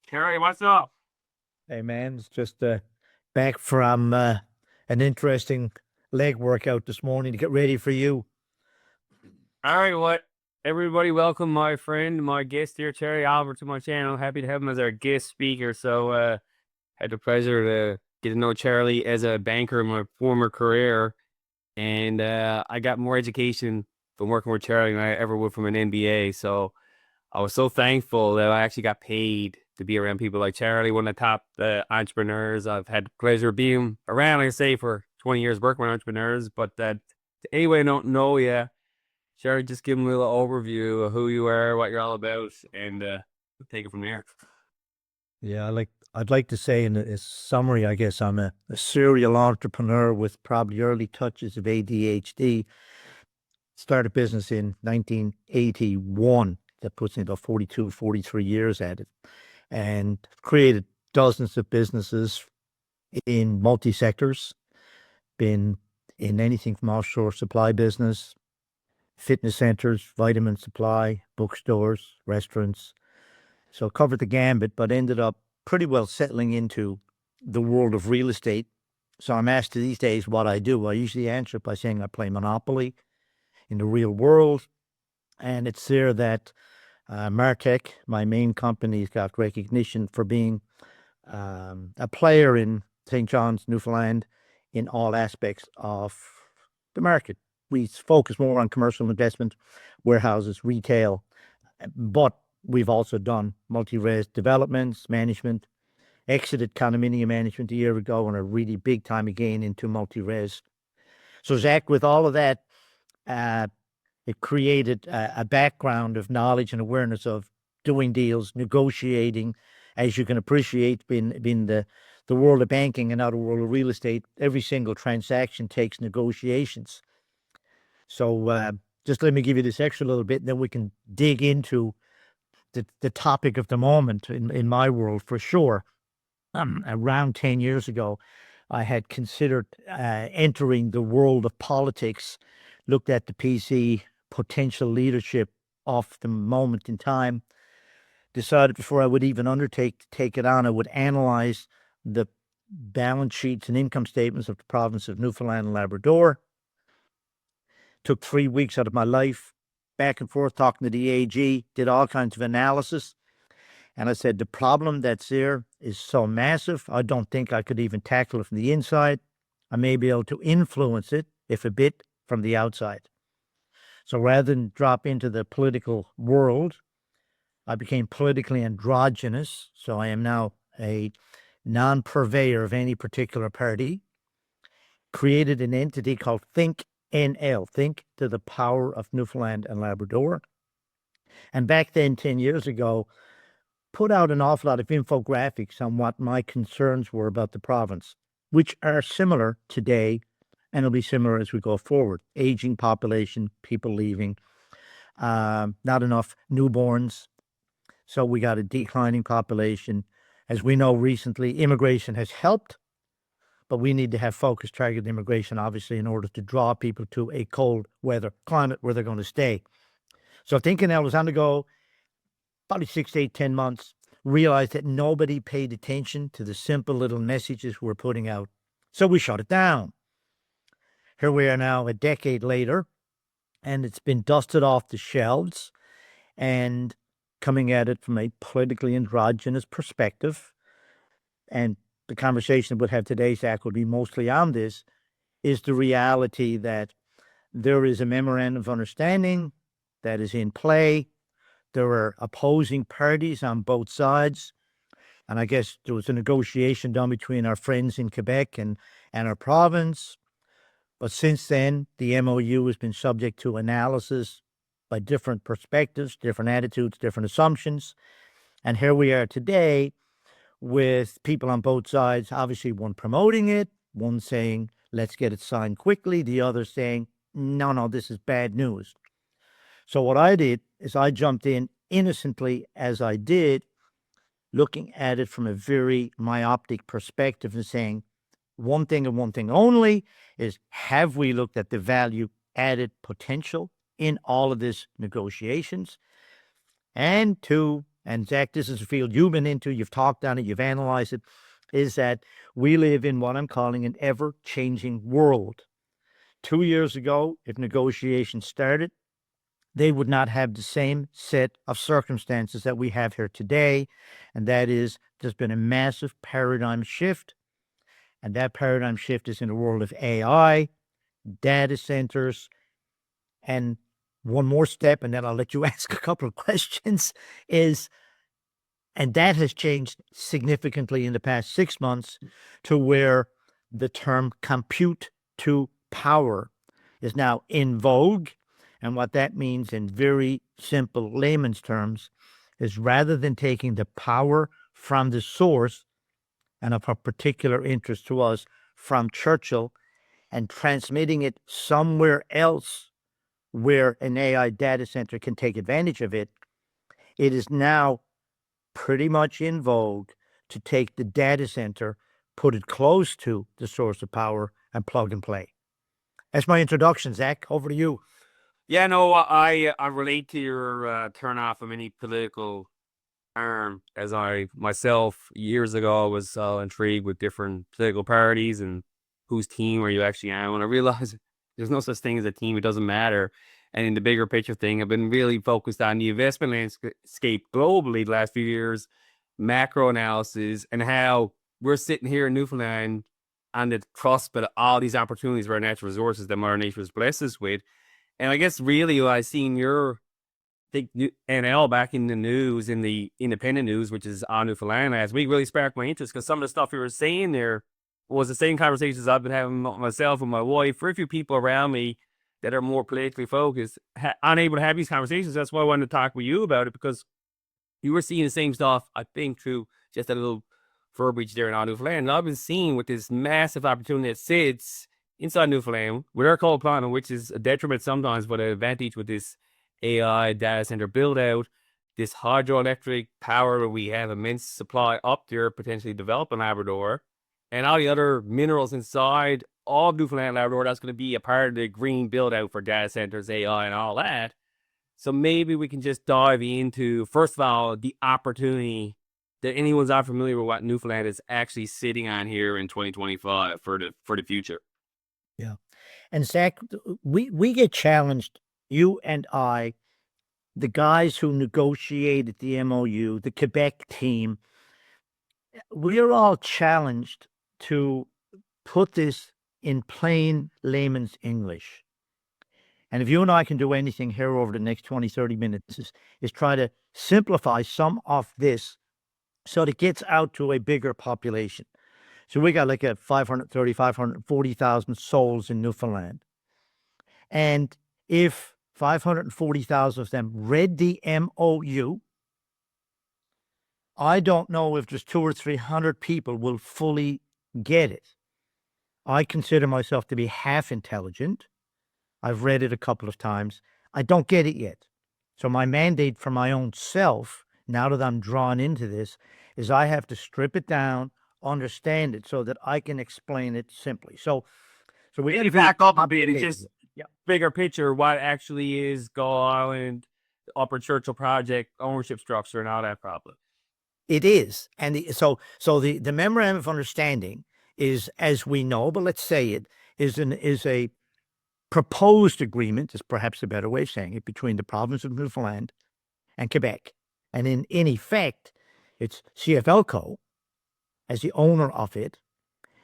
Terry, what's up? Hey man, it's just back from an interesting leg workout this morning to get ready for you. All right, what? Everybody, welcome my friend, my guest here, Terry Albert, to my channel. Happy to have him as our guest speaker. Had the pleasure to get to know Charlie as a banker in my former career, and I got more education from working with Charlie than I ever would from an MBA. So I was so thankful that I actually got paid to be around people like Charlie, one of the top entrepreneurs. I've had the pleasure of being around, like I say, for 20 years working with entrepreneurs. But that anyway, I don't know you. Charlie, just give them a little overview of who you are, what you're all about, and take it from there. Yeah, I'd like to say in a summary, I guess I'm a serial entrepreneur with probably early touches of ADHD. Started business in 1981. That puts me about 42, 43 years at it, and created dozens of businesses in multi-sectors. Been in anything from offshore supply business, fitness centers, vitamin supply, bookstores, restaurants. So covered the gambit, but ended up pretty well settling into the world of real estate. So I'm asked these days what I do. I usually answer it by saying I play Monopoly in the real world. And it's there that Martech, my main company, has got recognition for being a player in St. John's, Newfoundland, in all aspects of the market. We focus more on commercial investment, warehouses, retail, but we've also done multi-res developments, management, exited condominium management a year ago and are really big time again into multi-res. So Zach, with all of that, it created a background of knowledge and awareness of doing deals, negotiating. As you can appreciate, being the world of banking and now the world of real estate, every single transaction takes negotiations. So just let me give you this extra little bit, and then we can dig into the topic of the moment in my world for sure. Around 10 years ago, I had considered entering the world of politics, looked at the PC potential leadership of the moment in time, decided before I would even undertake to take it on, I would analyze the balance sheets and income statements of the province of Newfoundland and Labrador. Took 3 weeks out of my life, back and forth talking to the AG, did all kinds of analysis. And I said, the problem that's there is so massive, I don't think I could even tackle it from the inside. I may be able to influence it, if a bit, from the outside. So rather than drop into the political world, I became politically androgynous. So I am now a non-purveyor of any particular party. Created an entity called Think NL, Think to the Power of Newfoundland and Labrador. And back then, 10 years ago, put out an awful lot of infographics on what my concerns were about the province, which are similar today and will be similar as we go forward. Aging population, people leaving, not enough newborns. So we got a declining population. As we know recently, immigration has helped, but we need to have focused, targeted immigration, obviously, in order to draw people to a cold weather climate where they're going to stay. So thinking I was on the go, probably 6 to 8, 10 months, realized that nobody paid attention to the simple little messages we're putting out. So we shut it down. Here we are now a decade later, and it's been dusted off the shelves and coming at it from a politically androgynous perspective. And the conversation we'll have today, Zach, will be mostly on this, is the reality that there is a memorandum of understanding that is in play. There are opposing parties on both sides. And I guess there was a negotiation done between our friends in Quebec and our province. But since then, the MOU has been subject to analysis by different perspectives, different attitudes, different assumptions. And here we are today with people on both sides, obviously one promoting it, one saying, let's get it signed quickly, the other saying, no, this is bad news. So what I did is I jumped in innocently as I did, looking at it from a very myopic perspective and saying, one thing and one thing only is, have we looked at the value added potential in all of this negotiations? And two, and Zach, this is a field you've been into, you've talked on it, you've analyzed it, is that we live in what I'm calling an ever-changing world. 2 years ago, if negotiations started, they would not have the same set of circumstances that we have here today. And that is, there's been a massive paradigm shift. And that paradigm shift is in the world of AI, data centers, and one more step, and then I'll let you ask a couple of questions, and that has changed significantly in the past 6 months to where the term compute to power is now in vogue. And what that means in very simple layman's terms is, rather than taking the power from the source and of a particular interest to us from Churchill and transmitting it somewhere else where an AI data center can take advantage of it, it is now pretty much in vogue to take the data center, put it close to the source of power, and plug and play. That's my introduction, Zach. Over to you. Yeah, no, I relate to your turn off of any political arm, as I myself years ago was intrigued with different political parties and whose team are you actually on. When I realized there's no such thing as a team, it doesn't matter. And in the bigger picture thing, I've been really focused on the investment landscape globally the last few years, macro analysis, and how we're sitting here in Newfoundland on the cusp of all these opportunities for our natural resources that Mother Nature has blessed us with. And I guess really I seen your NL back in the news, in the independent news, which is on Newfoundland last week, really sparked my interest, because some of the stuff you were saying there was the same conversations I've been having myself and my wife, for a few people around me that are more politically focused, unable to have these conversations. That's why I wanted to talk with you about it, because you were seeing the same stuff, I think, through just a little verbiage there in our Newfoundland. And I've been seeing with this massive opportunity that sits inside Newfoundland with our coal plant, which is a detriment sometimes, but an advantage with this AI data center build out, this hydroelectric power where we have immense supply up there, potentially developing Labrador, and all the other minerals inside all Newfoundland Labrador. That's going to be a part of the green build out for data centers, AI, and all that. So maybe we can just dive into, first of all, the opportunity that anyone's not familiar with what Newfoundland is actually sitting on here in 2025 for the future. Yeah. And Zach, we get challenged, you and I, the guys who negotiated the MOU, the Quebec team, we're all challenged to put this in plain layman's English. And if you and I can do anything here over the next 20, 30 minutes is try to simplify some of this so that it gets out to a bigger population. So we got like a 530, 540,000 souls in Newfoundland. And if 540,000 of them read the MOU, I don't know if there's 200 or 300 people will fully get it. I consider myself to be half intelligent. I've read it a couple of times. I don't get it yet. So my mandate for my own self, now that I'm drawn into this, is I have to strip it down, understand it, so that I can explain it simply. So we got to back up a bit. It's Yeah. just bigger picture, what actually is Gull Island, the Upper Churchill project, ownership structure, and all that problem. It is. And so the memorandum of understanding is, as we know, but let's say it is a proposed agreement, is perhaps a better way of saying it, between the province of Newfoundland and Quebec. And in effect, it's CFLCO as the owner of it,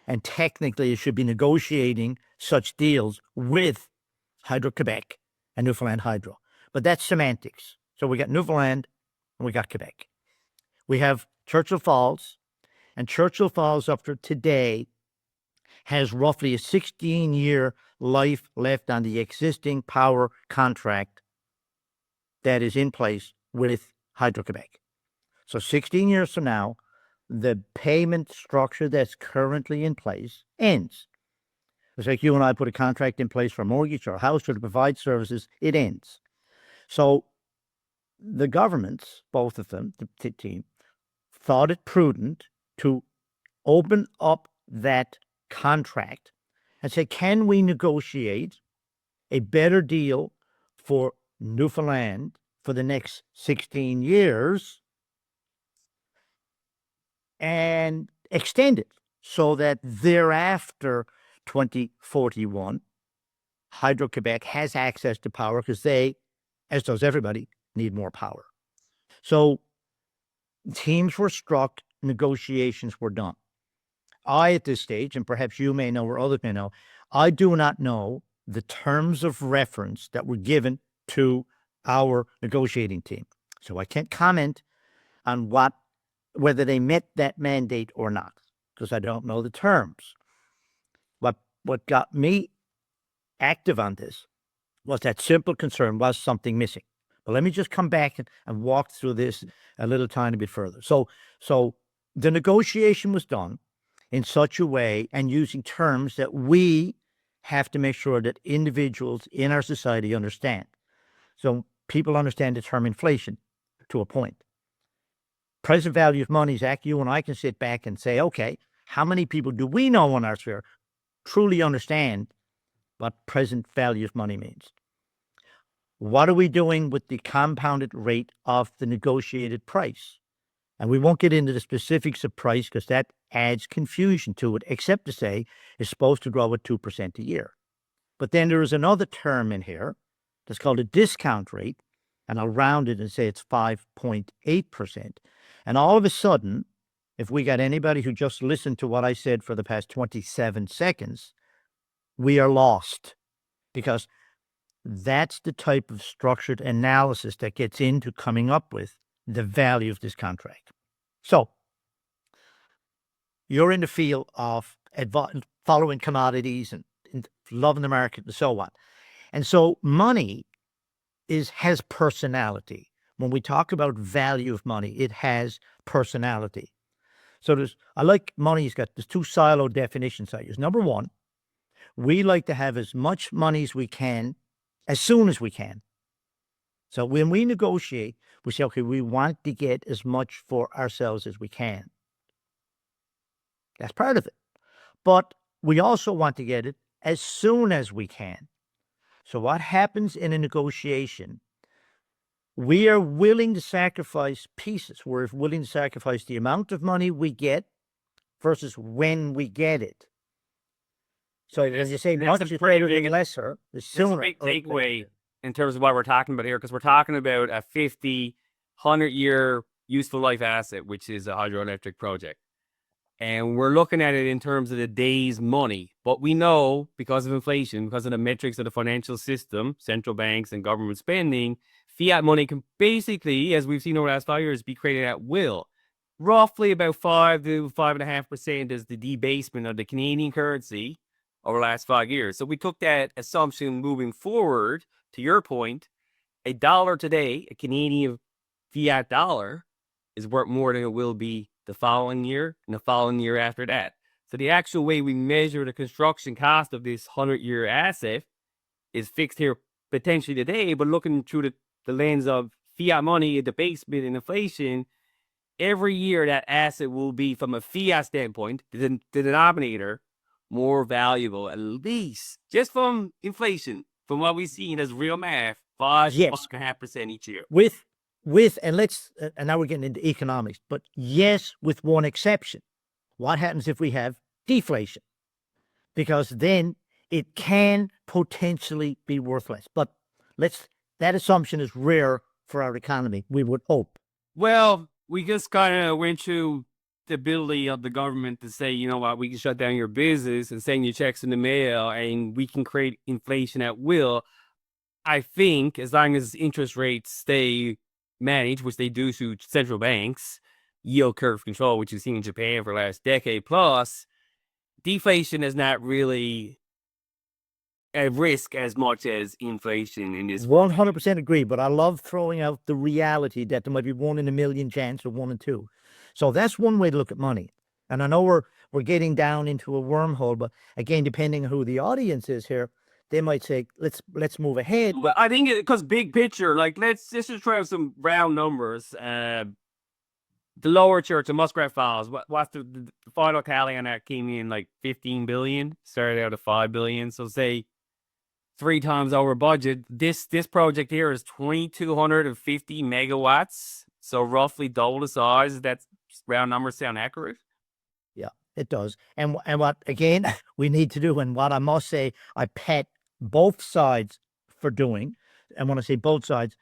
and technically it should be negotiating such deals with Hydro-Quebec and Newfoundland Hydro. But that's semantics. So we got Newfoundland and we got Quebec. We have Churchill Falls, and Churchill Falls up to today has roughly a 16-year life left on the existing power contract that is in place with Hydro-Quebec. So 16 years from now, the payment structure that's currently in place ends. It's like you and I put a contract in place for a mortgage or a house or to provide services, it ends. So the governments, both of them, the team, thought it prudent to open up that contract and say, can we negotiate a better deal for Newfoundland for the next 16 years and extended so that thereafter 2041, Hydro-Quebec has access to power because they, as does everybody, need more power. So teams were struck, negotiations were done. I, at this stage, and perhaps you may know or others may know, I do not know the terms of reference that were given to our negotiating team. So I can't comment on whether they met that mandate or not, because I don't know the terms. But what got me active on this was that simple concern, was something missing. But let me just come back and walk through this a little tiny bit further. So the negotiation was done in such a way and using terms that we have to make sure that individuals in our society understand. So people understand the term inflation to a point. Present value of money, Zach, you and I can sit back and say, okay, how many people do we know in our sphere truly understand what present value of money means? What are we doing with the compounded rate of the negotiated price? And we won't get into the specifics of price because that adds confusion to it, except to say it's supposed to grow at 2% a year. But then there is another term in here that's called a discount rate, and I'll round it and say it's 5.8%. And all of a sudden, if we got anybody who just listened to what I said for the past 27 seconds, we are lost, because that's the type of structured analysis that gets into coming up with the value of this contract. So you're in the field of following commodities and loving the market and so on. And so money has personality. When we talk about value of money, it has personality. So I like money's got there's two siloed definitions I use. Number one, we like to have as much money as we can as soon as we can. So when we negotiate, we say, okay, we want to get as much for ourselves as we can. That's part of it. But we also want to get it as soon as we can. So what happens in a negotiation, we are willing to sacrifice pieces. We're willing to sacrifice the amount of money we get versus when we get it. So as you say, much is greater than lesser, the sooner. That's a big takeaway in terms of what we're talking about here, because we're talking about a 50, 100-year useful life asset, which is a hydroelectric project. And we're looking at it in terms of the day's money. But we know, because of inflation, because of the metrics of the financial system, central banks and government spending, fiat money can basically, as we've seen over the last 5 years, be created at will. Roughly about 5 to 5.5% is the debasement of the Canadian currency over the last 5 years. So we took that assumption moving forward, to your point, a dollar today, a Canadian fiat dollar, is worth more than it will be the following year and the following year after that. So the actual way we measure the construction cost of this 100-year asset is fixed here potentially today, but looking through the lens of fiat money, debasement, and inflation, every year that asset will be, from a fiat standpoint, the denominator, more valuable, at least just from inflation, from what we've seen as real math, 5.5% each year. And now we're getting into economics, but yes, with one exception. What happens if we have deflation? Because then it can potentially be worth less. But that assumption is rare for our economy, we would hope. Well, we just kind of went through the ability of the government to say, you know what, we can shut down your business and send you checks in the mail, and we can create inflation at will. I think as long as interest rates stay managed, which they do through central banks, yield curve control, which you've seen in Japan for the last decade plus, deflation is not really at risk as much as inflation in this. 100% agree, but I love throwing out the reality that there might be 1 in a million chance or 1 in 2. So that's one way to look at money. And I know we're getting down into a wormhole, but again, depending on who the audience is here, they might say, let's move ahead. Well, I think because big picture, like let's just try out some round numbers. The lower church, the Muskrat Falls, what's the final tally on that came in like 15 billion, started out at 5 billion. So say 3 times over budget. This project here is 2,250 megawatts. So roughly double the size. That's round numbers sound accurate. Yeah, it does. And what, again, we need to do, and what I must say, I pet both sides for doing, and when I say both sides,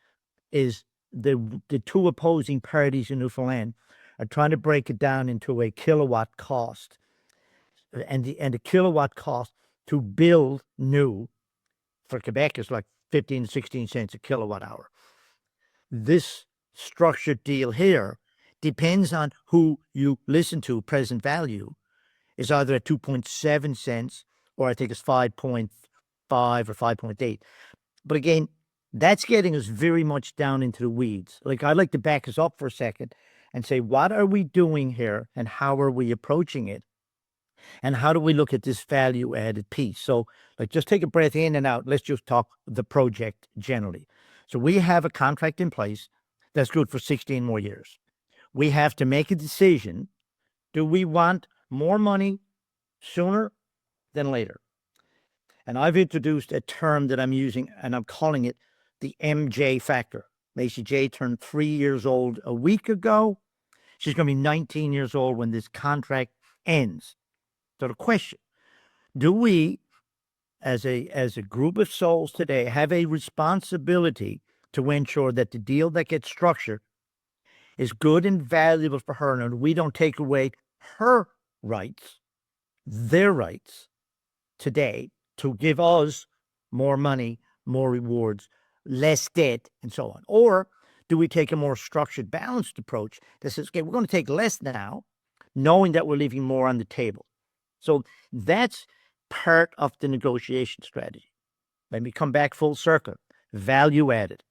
is the two opposing parties in Newfoundland are trying to break it down into a kilowatt cost. And the kilowatt cost to build new for Quebec is like 15 to 16 cents a kilowatt hour. This structured deal here depends on who you listen to. Present value is either at 2.7 cents or I think it's 5.5 or 5.8. But again, that's getting us very much down into the weeds. Like, I'd like to back us up for a second and say, what are we doing here and how are we approaching it? And how do we look at this value added piece? So, like, just take a breath in and out. Let's just talk the project generally. So we have a contract in place that's good for 16 more years. We have to make a decision. Do we want more money sooner than later? And I've introduced a term that I'm using, and I'm calling it the MJ factor. Macy J turned 3 years old a week ago. She's going to be 19 years old when this contract ends. So the question, do we, as a group of souls today, have a responsibility to ensure that the deal that gets structured is good and valuable for her, and we don't take away her rights, their rights today, to give us more money, more rewards, less debt, and so on? Or do we take a more structured, balanced approach that says, okay, we're going to take less now, knowing that we're leaving more on the table? So that's part of the negotiation strategy. Let me come back full circle. Value added.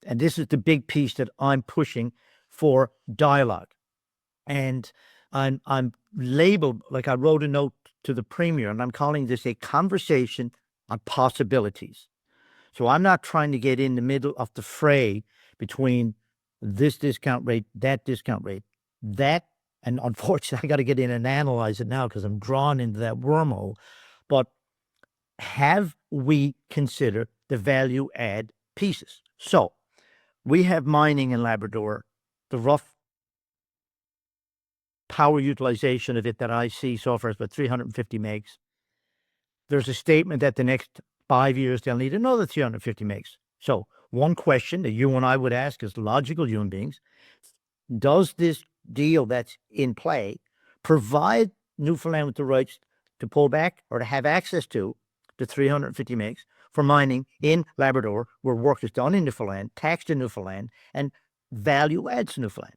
And this is the big piece that I'm pushing for dialogue. And I'm labeled, like I wrote a note to the Premier, and I'm calling this a conversation on possibilities. So I'm not trying to get in the middle of the fray between this discount rate, that discount rate, that. And unfortunately, I got to get in and analyze it now because I'm drawn into that wormhole. But have we considered the value add pieces? So we have mining in Labrador. The rough power utilization of it that I see so far is about 350 megs. There's a statement that the next 5 years they'll need another 350 megs. So one question that you and I would ask as logical human beings, does this deal that's in play provide Newfoundland with the rights to pull back or to have access to the 350 megs for mining in Labrador, where work is done in Newfoundland, taxed in Newfoundland, and value adds to Newfoundland?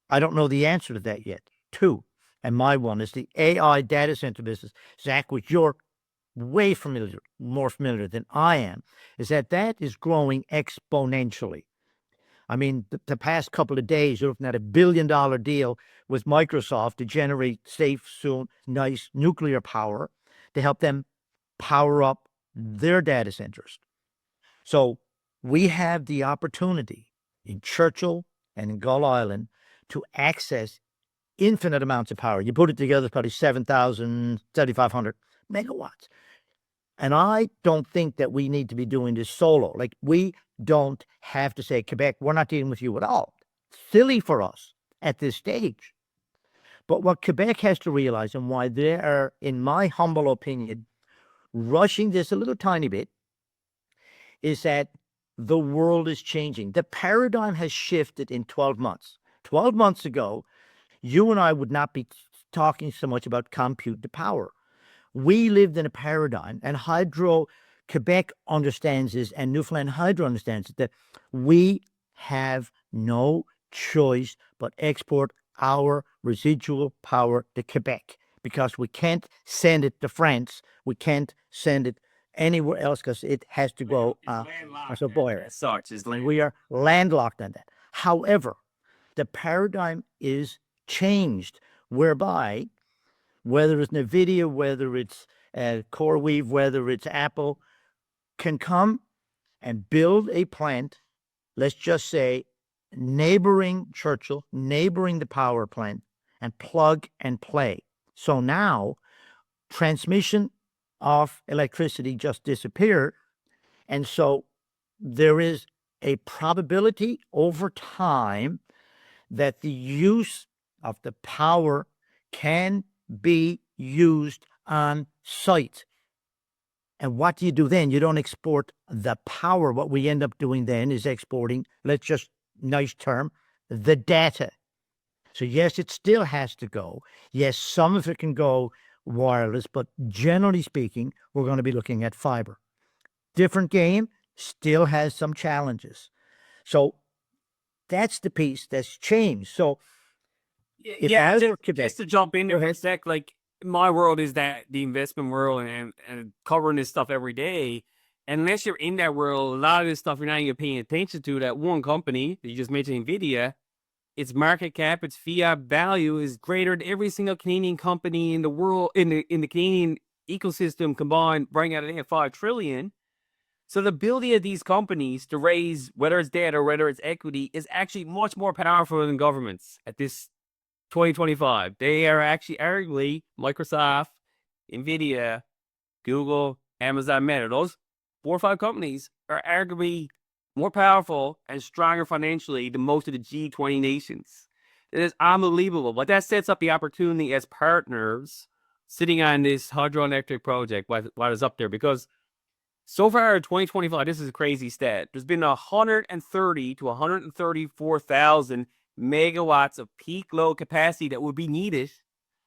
I don't know the answer to that yet. Two, and my one is the AI data center business, Zach, which you're way familiar, more familiar than I am, is that is growing exponentially. I mean, the past couple of days, you're looking at $1 billion deal with Microsoft to generate safe, soon, nice nuclear power to help them power up their data centers. So we have the opportunity in Churchill and in Gull Island to access infinite amounts of power. You put it together, it's probably 7,500 megawatts. And I don't think that we need to be doing this solo. Like, we don't have to say, Quebec, we're not dealing with you at all. Silly for us at this stage. But what Quebec has to realize, and why they are, in my humble opinion, rushing this a little tiny bit, is that the world is changing. The paradigm has shifted in 12 months. 12 months ago, you and I would not be talking so much about compute to power. We lived in a paradigm, and Quebec understands this, and Newfoundland Hydro understands it, that we have no choice but export our residual power to Quebec, because we can't send it to France. We can't send it anywhere else because it has to go. We are landlocked on that. However, the paradigm is changed, whereby whether it's NVIDIA, whether it's CoreWeave, whether it's Apple, can come and build a plant, let's just say, neighboring Churchill, neighboring the power plant, and plug and play. So now transmission of electricity just disappeared. And so there is a probability over time that the use of the power can be used on site. And what do you do then? You don't export the power. What we end up doing then is exporting, let's just, nice term, the data. So yes, it still has to go. Yes, some of it can go wireless, but generally speaking, we're going to be looking at fiber. Different game, still has some challenges. So that's the piece that's changed. So if Yeah, I were just Quebec, to jump in there for a sec, like my world is that the investment world and covering this stuff every day. Unless you're in that world, a lot of this stuff you're not even paying attention to. That one company that you just mentioned, Nvidia, its market cap, its fiat value is greater than every single Canadian company in the world, in the Canadian ecosystem combined, bring out at 5 trillion. So the ability of these companies to raise, whether it's debt or whether it's equity, is actually much more powerful than governments at this 2025. They are actually arguably Microsoft, Nvidia, Google, Amazon, Meta. Those 4 or 5 companies are arguably more powerful and stronger financially than most of the G20 nations. It is unbelievable. But that sets up the opportunity as partners sitting on this hydroelectric project while it's up there. Because so far in 2025, this is a crazy stat. There's been 130 to 134,000 megawatts of peak load capacity that would be needed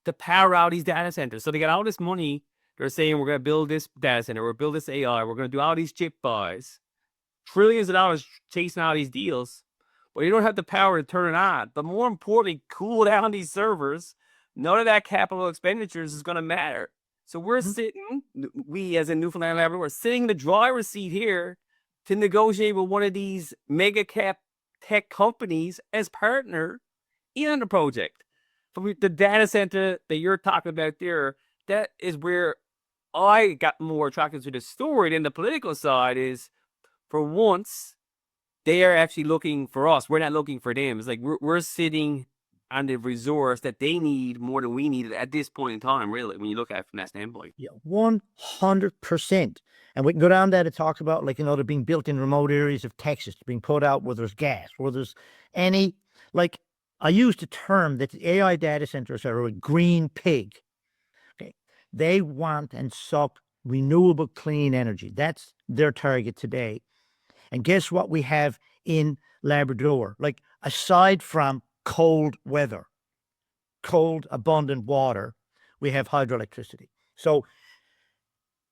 to power out these data centers. So they got all this money. They're saying we're going to build this data center, we're build this AI, we're going to do all these chip buys, trillions of dollars chasing all these deals, but you don't have the power to turn it on. But more importantly, cool down these servers. None of that capital expenditures is going to matter. So we're sitting, we as in Newfoundland and Labrador, we're sitting in the driver's seat here to negotiate with one of these mega cap tech companies as partner in the project. From the data center that you're talking about there, that is where I got more attracted to the story than the political side. Is for once they are actually looking for us. We're not looking for them. It's like we're sitting on the resource that they need more than we need at this point in time, really, when you look at it from that standpoint. yeah, 100%. And we can go down there to talk about, like, they're being built in remote areas of Texas, being put out where there's gas, where there's any, like, I used a term that the AI data centers are a green pig. Okay. They want and suck renewable clean energy. That's their target today. And guess what we have in Labrador? Like, aside from cold weather, cold, abundant water, we have hydroelectricity. So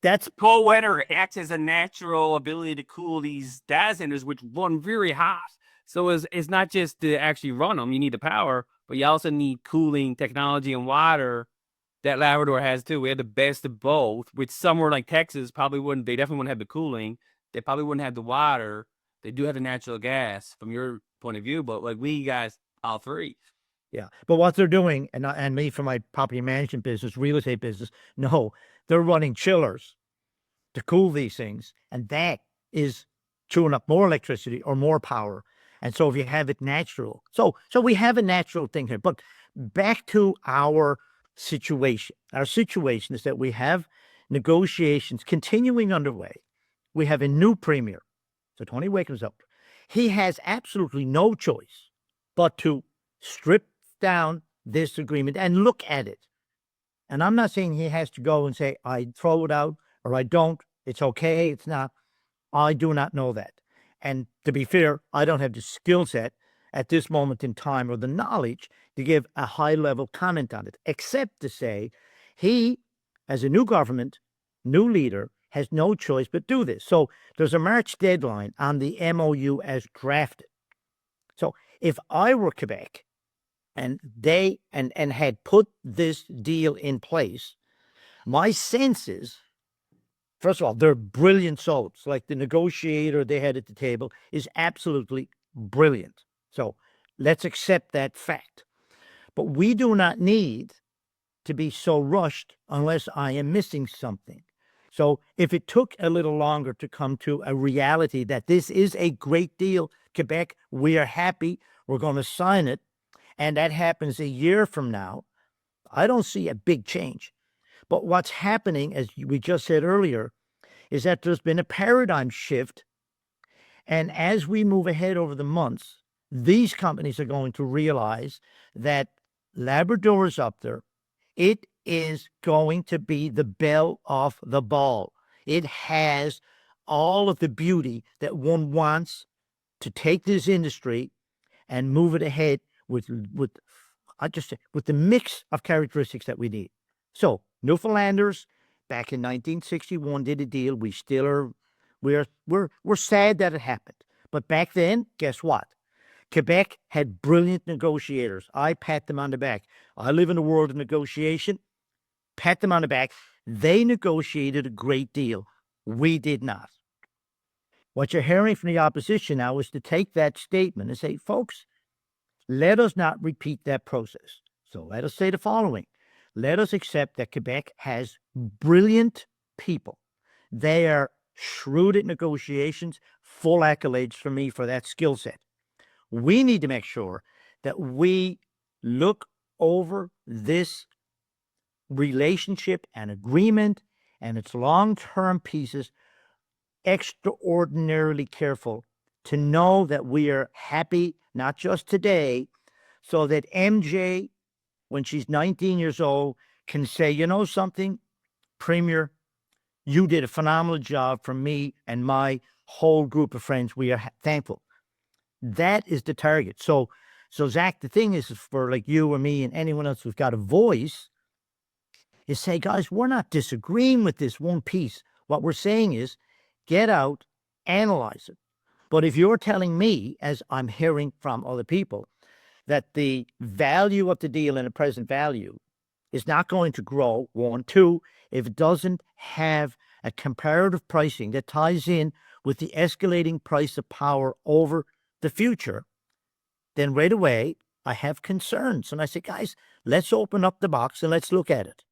that's cold weather acts as a natural ability to cool these data centers, which run very hot. So it's not just to actually run them, you need the power, but you also need cooling technology and water that Labrador has too. We have the best of both, which somewhere like Texas probably wouldn't, they definitely wouldn't have the cooling. They probably wouldn't have the water. They do have the natural gas from your point of view, but like we guys, all three. Yeah. But what they're doing, and me from my property management business, real estate business, no, they're running chillers to cool these things. And that is chewing up more electricity or more power. And so if you have it natural, so we have a natural thing here. But back to our situation. Our situation is that we have negotiations continuing underway. We have a new premier. So Tony Wakeham's up. He has absolutely no choice but to strip down this agreement and look at it. And I'm not saying he has to go and say, I throw it out or I don't. It's okay. It's not. I do not know that. And to be fair, I don't have the skill set at this moment in time or the knowledge to give a high level comment on it, except to say he, as a new government, new leader, has no choice but do this. So there's a March deadline on the MOU as drafted. So if I were Quebec and they and had put this deal in place, my sense is, first of all, they're brilliant souls. Like the negotiator they had at the table is absolutely brilliant. So let's accept that fact. But we do not need to be so rushed unless I am missing something. So if it took a little longer to come to a reality that this is a great deal, Quebec, we are happy, we're going to sign it, and that happens a year from now, I don't see a big change. But what's happening, as we just said earlier, is that there's been a paradigm shift. And as we move ahead over the months, these companies are going to realize that Labrador is up there. It is going to be the belle of the ball. It has all of the beauty that one wants to take this industry and move it ahead with the mix of characteristics that we need. So Newfoundlanders back in 1961 did a deal. We still are, we're sad that it happened. But back then, guess what? Quebec had brilliant negotiators. I pat them on the back. I live in a world of negotiation. Pat them on the back. They negotiated a great deal. We did not. What you're hearing from the opposition now is to take that statement and say, folks, let us not repeat that process. So let us say the following. Let us accept that Quebec has brilliant people. They are shrewd at negotiations, full accolades for me for that skill set. We need to make sure that we look over this relationship and agreement and its long-term pieces extraordinarily careful to know that we are happy, not just today, so that MJ, when she's 19 years old, can say, you know something, Premier, you did a phenomenal job for me and my whole group of friends. We are thankful. That is the target. So Zach, the thing is for like you or me and anyone else who's got a voice, is say, guys, we're not disagreeing with this one piece. What we're saying is get out, analyze it. But if you're telling me, as I'm hearing from other people, that the value of the deal and the present value is not going to grow, one, two, if it doesn't have a comparative pricing that ties in with the escalating price of power over the future, then right away I have concerns. And I say, guys, let's open up the box and let's look at it.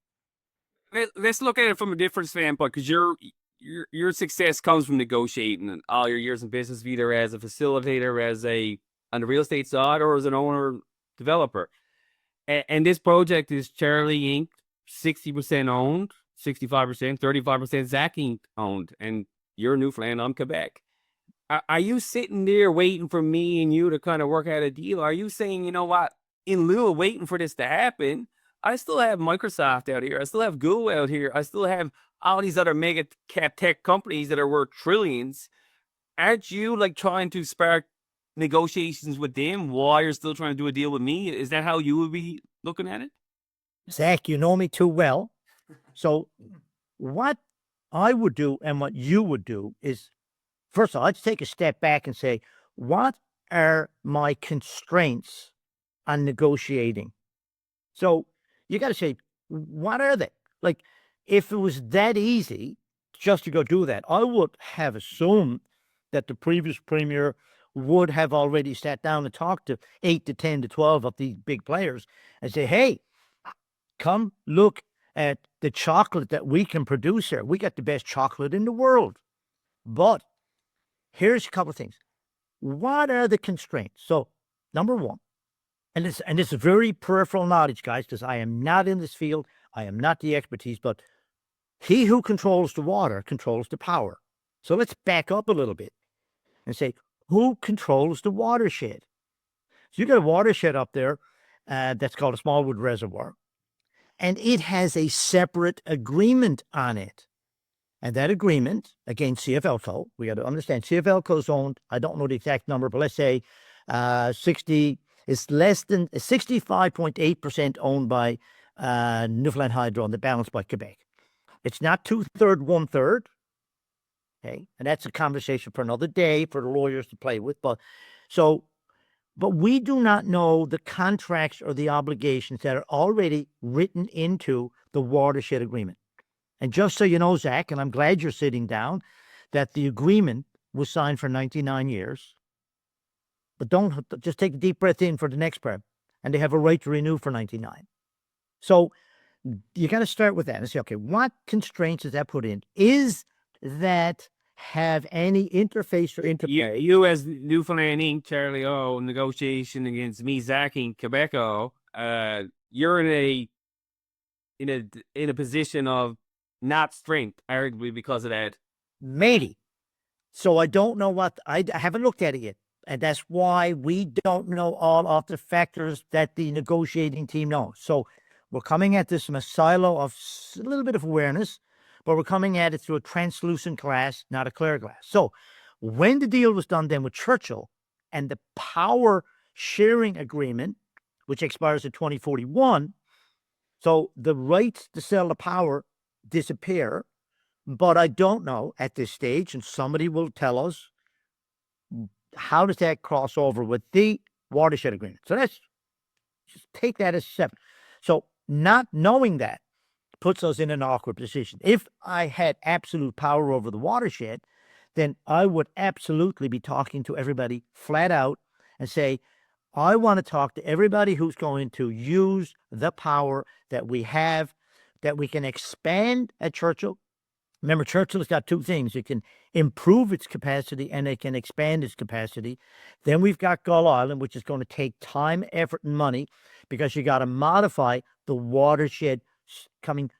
Let's look at it from a different standpoint, because your success comes from negotiating all your years in business, either as a facilitator, as on the real estate side, or as an owner developer. And this project is Charlie Inc. 60% owned, 65%, 35% Zach Inc. owned, and you're Newfoundland, I'm Quebec. Are you sitting there waiting for me and you to kind of work out a deal? Are you saying, you know what, in lieu of waiting for this to happen, I still have Microsoft out here. I still have Google out here. I still have all these other mega cap tech companies that are worth trillions. Aren't you like trying to spark negotiations with them while you're still trying to do a deal with me? Is that how you would be looking at it? Zach, you know me too well. So what I would do and what you would do is, first of all, let's take a step back and say, what are my constraints on negotiating? So you got to say, what are they? Like, if it was that easy just to go do that, I would have assumed that the previous premier would have already sat down and talked to 8 to 10 to 12 of these big players and say, hey, come look at the chocolate that we can produce here. We got the best chocolate in the world. But here's a couple of things. What are the constraints? So, number one, and this is very peripheral knowledge, guys, because I am not in this field. I am not the expertise, but he who controls the water controls the power. So let's back up a little bit and say, who controls the watershed? So you got a watershed up there that's called a Smallwood Reservoir, and it has a separate agreement on it. And that agreement, again, CFLCO, we got to understand, CFLCO's owned, I don't know the exact number, but let's say 60, it's less than 65.8% owned by Newfoundland Hydro and the balance by Quebec. It's not 2/3, 1/3. Okay, and that's a conversation for another day for the lawyers to play with. But we do not know the contracts or the obligations that are already written into the watershed agreement. And just so you know, Zach, and I'm glad you're sitting down, that the agreement was signed for 99 years. But don't just take a deep breath in for the next part, and they have a right to renew for 99. So you got to start with that and say, okay, what constraints does that put in? Is that have any interface or interplay? Yeah, you as Newfoundland Inc., Charlie O, negotiation against me, Zach Inc., Quebec O, you're in a position of not strength, arguably because of that. Maybe. So I don't know what, I haven't looked at it yet. And that's why we don't know all of the factors that the negotiating team knows. So we're coming at this from a silo of a little bit of awareness, but we're coming at it through a translucent glass, not a clear glass. So when the deal was done then with Churchill and the power sharing agreement, which expires in 2041, so the rights to sell the power disappear. But I don't know at this stage, and somebody will tell us, how does that cross over with the watershed agreement? So let's just take that as separate. So not knowing that puts us in an awkward position. If I had absolute power over the watershed, then I would absolutely be talking to everybody flat out and say, I want to talk to everybody who's going to use the power that we have, that we can expand at Churchill. Remember, Churchill has got two things. It can improve its capacity and it can expand its capacity. Then we've got Gull Island, which is going to take time, effort, and money because you got to modify the watershed coming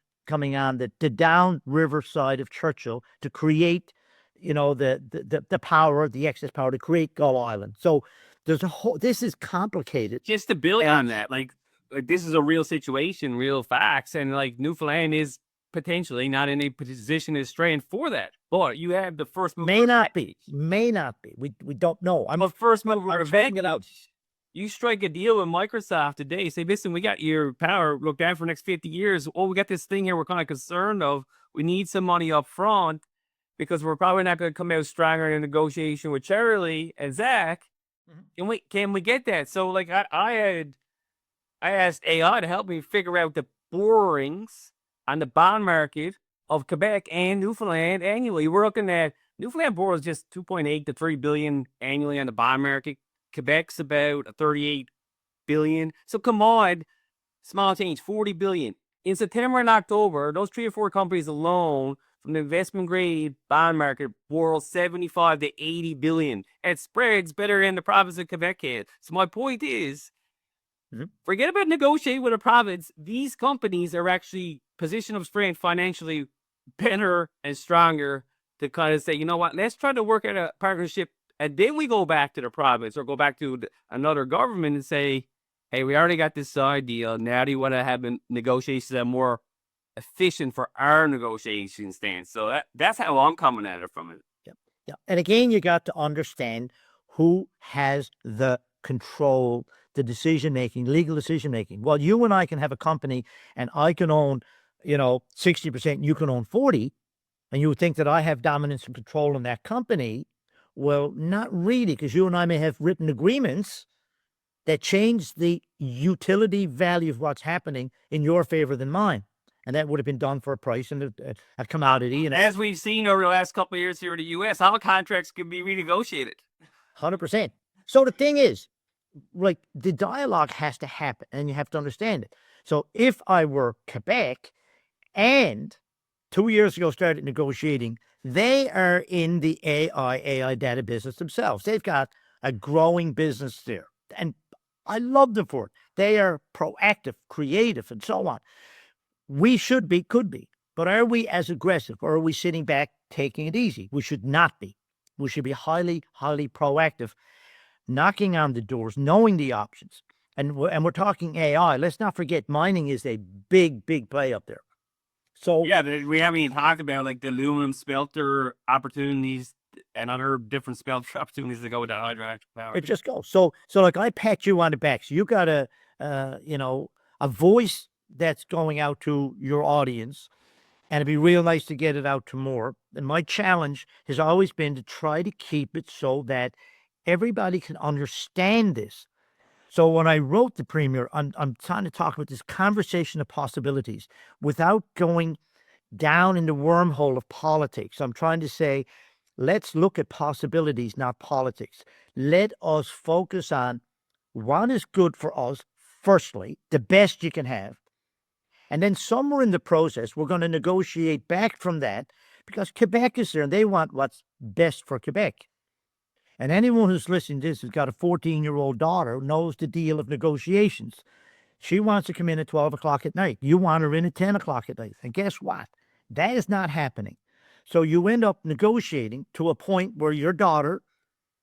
on the downriver side of Churchill to create, the power, the excess power to create Gull Island. So there's this is complicated. Just to build on that, like this is a real situation, real facts, and like Newfoundland is potentially not in a position to strain for that. But you have the first mover. May not be. We don't know. I'm a first mover advantage. You strike a deal with Microsoft today, say, listen, we got your power looked at for the next 50 years. Oh, we got this thing here we're kind of concerned of. We need some money up front because we're probably not going to come out stronger in a negotiation with Charlie and Zach. Can we get that? So like I asked AI to help me figure out the borrowings on the bond market of Quebec and Newfoundland annually. We're looking at Newfoundland borrows just 2.8 to 3 billion annually on the bond market. Quebec's about 38 billion. So come on, small change, 40 billion. In September and October, those 3 or 4 companies alone from the investment grade bond market borrow 75 to 80 billion. It spreads better in the province of Quebec had. So my point is, forget about negotiating with a province. These companies are actually position of strength financially better and stronger to kind of say, you know what, let's try to work at a partnership. And then we go back to the province or go back to another government and say, hey, we already got this side deal. Now do you want to have negotiations that are more efficient for our negotiation stance? So that's how I'm coming at it from it. Yeah. And again, you got to understand who has the control, the decision-making, legal decision-making. Well, you and I can have a company and I can own, 60%, and you can own 40, and you would think that I have dominance and control in that company. Well, not really, because you and I may have written agreements that change the utility value of what's happening in your favor than mine. And that would have been done for a price and a commodity. And as we've seen over the last couple of years here in the U.S., how contracts can be renegotiated. 100%. So the thing is, like, the dialogue has to happen, and you have to understand it. So if I were Quebec and 2 years ago started negotiating, they are in the AI data business themselves. They've got a growing business there. And I love them for it. They are proactive, creative, and so on. We could be. But are we as aggressive, or are we sitting back taking it easy? We should not be. We should be highly, highly proactive, knocking on the doors, knowing the options. And we're talking AI. Let's not forget, mining is a big, big play up there. So yeah, we haven't even talked about like the aluminum smelter opportunities and other different smelter opportunities that go with that hydroelectric power. It just goes. So like I pat you on the back. So you got a voice that's going out to your audience, and it'd be real nice to get it out to more. And my challenge has always been to try to keep it so that everybody can understand this. So when I wrote the Premier, I'm trying to talk about this conversation of possibilities without going down in the wormhole of politics. I'm trying to say, let's look at possibilities, not politics. Let us focus on what is good for us, firstly, the best you can have. And then somewhere in the process, we're going to negotiate back from that, because Quebec is there and they want what's best for Quebec. And anyone who's listening to this who's got a 14-year-old daughter knows the deal of negotiations. She wants to come in at 12 o'clock at night. You want her in at 10 o'clock at night. And guess what? That is not happening. So you end up negotiating to a point where your daughter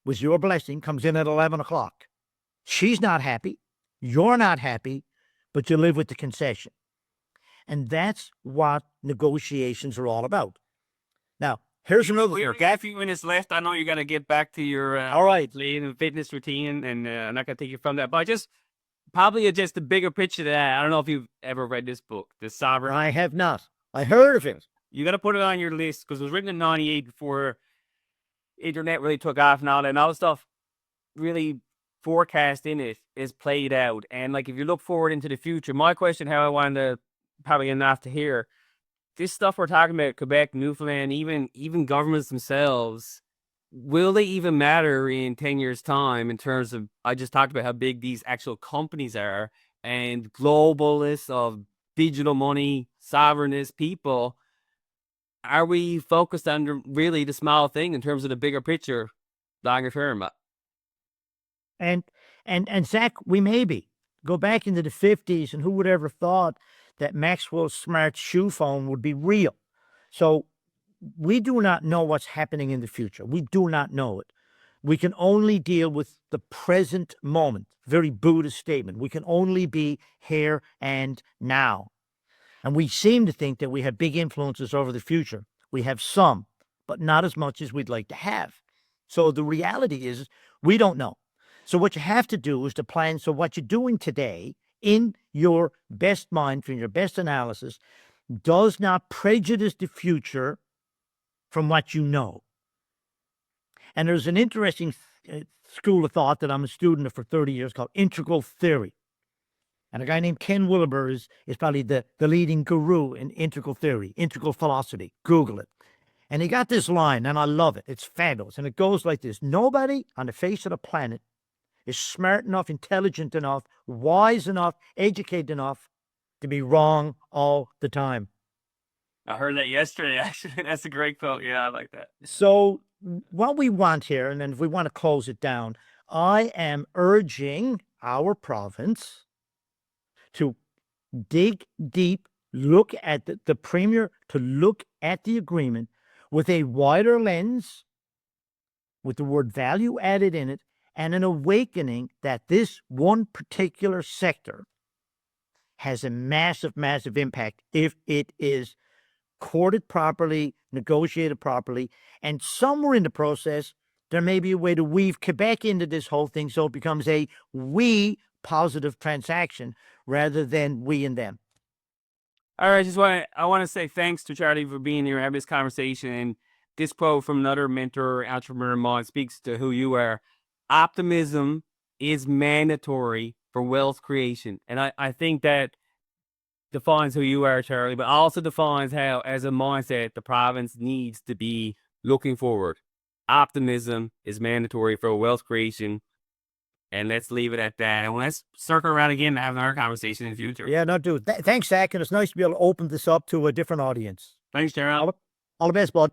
with your blessing, comes in at 11 o'clock. She's not happy. You're not happy, but you live with the concession. And that's what negotiations are all about. Now, here's another. We got a few minutes left. I know you got to get back to your all right, lead and fitness routine, and I'm not going to take you from that. But just probably just the bigger picture of that. I don't know if you've ever read this book, The Sovereign. I have not. I heard of it. You got to put it on your list because it was written in '98 before internet really took off and all that. And all the stuff really forecast in it is played out. And like if you look forward into the future, my question, how I wanted to probably enough to hear this stuff we're talking about, Quebec, Newfoundland, even governments themselves, will they even matter in 10 years' time in terms of, I just talked about how big these actual companies are and globalists of digital money, sovereignist people. Are we focused on really the small thing in terms of the bigger picture, longer term? And Zach, we may be. Go back into the 50s, and who would ever thought that Maxwell's smart shoe phone would be real? So we do not know what's happening in the future. We do not know it. We can only deal with the present moment. Very Buddhist statement. We can only be here and now. And we seem to think that we have big influences over the future. We have some, but not as much as we'd like to have. So the reality is we don't know. So what you have to do is to plan. So what you're doing today in your best mind, from your best analysis, does not prejudice the future from what you know. And there's an interesting school of thought that I'm a student of for 30 years called integral theory. And a guy named Ken Wilber is probably the leading guru in integral theory, integral philosophy. Google it. And he got this line, and I love it. It's fabulous. And it goes like this. Nobody on the face of the planet is smart enough, intelligent enough, wise enough, educated enough to be wrong all the time. I heard that yesterday, actually. That's a great quote. Yeah, I like that. So what we want here, and then if we want to close it down, I am urging our province to dig deep, look at the Premier, to look at the agreement with a wider lens, with the word value added in it, and an awakening that this one particular sector has a massive, massive impact if it is courted properly, negotiated properly, and somewhere in the process, there may be a way to weave Quebec into this whole thing so it becomes a we positive transaction rather than we and them. All right, I want to say thanks to Charlie for being here, having this conversation. And this quote from another mentor, entrepreneur of mine, speaks to who you are. Optimism is mandatory for wealth creation. And I think that defines who you are, Charlie, but also defines how, as a mindset, the province needs to be looking forward. Optimism is mandatory for wealth creation. And let's leave it at that. And let's circle around again and have another conversation in the future. Yeah, no, dude. Thanks, Zach. And it's nice to be able to open this up to a different audience. Thanks, Gerald. All the best, bud.